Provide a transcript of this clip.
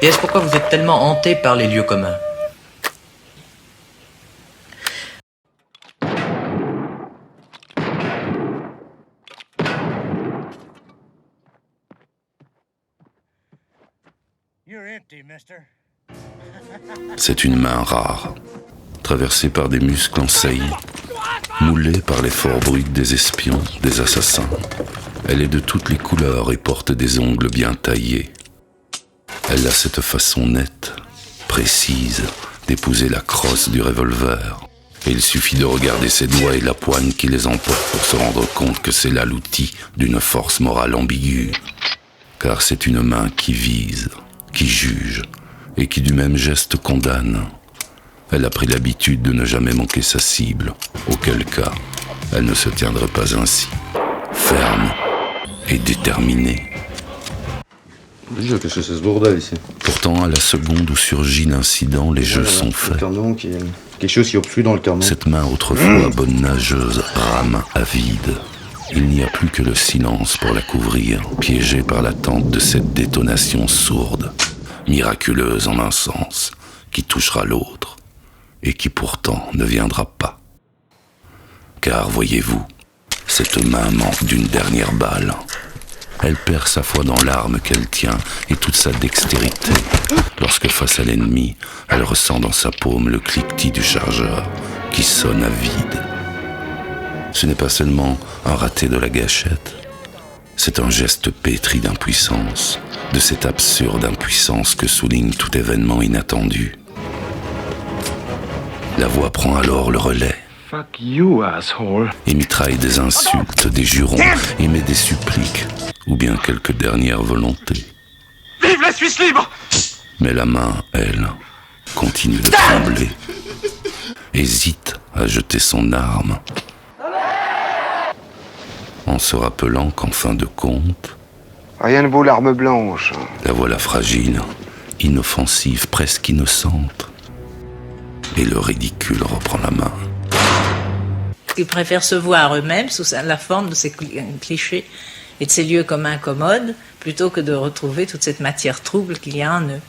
Et est-ce pourquoi vous êtes tellement hanté par les lieux communs? C'est une main rare, traversée par des muscles en saillie, moulée par les forts brutes des espions, des assassins. Elle est de toutes les couleurs et porte des ongles bien taillés. Elle a cette façon nette, précise, d'épouser la crosse du revolver. Et il suffit de regarder ses doigts et la poigne qui les emporte pour se rendre compte que c'est là l'outil d'une force morale ambiguë. Car c'est une main qui vise, qui juge, et qui du même geste condamne. Elle a pris l'habitude de ne jamais manquer sa cible, auquel cas elle ne se tiendrait pas ainsi, ferme et déterminée. Qu'est-ce que c'est ce bordel ici? Pourtant, à la seconde où surgit l'incident, les jeux sont faits. Quelque chose qui obstrue dans le carnon. Cette main autrefois bonne nageuse rame à vide. Il n'y a plus que le silence pour la couvrir, piégée par l'attente de cette détonation sourde, miraculeuse en un sens, qui touchera l'autre, et qui pourtant ne viendra pas. Car, voyez-vous, cette main manque d'une dernière balle. Elle perd sa foi dans l'arme qu'elle tient et toute sa dextérité. Lorsque face à l'ennemi, elle ressent dans sa paume le cliquetis du chargeur qui sonne à vide. Ce n'est pas seulement un raté de la gâchette, c'est un geste pétri d'impuissance, de cette absurde impuissance que souligne tout événement inattendu. La voix prend alors le relais. Fuck you, asshole. Et mitraille des insultes, des jurons, émet des suppliques, ou bien quelques dernières volontés. Vive la Suisse libre! Mais la main, elle, continue de trembler, hésite à jeter son arme, en se rappelant qu'en fin de compte, rien ne vaut l'arme blanche. la voilà fragile, inoffensive, presque innocente. Et le ridicule reprend la main. Ils préfèrent se voir eux-mêmes sous la forme de ces clichés et de ces lieux communs commodes, plutôt que de retrouver toute cette matière trouble qu'il y a en eux.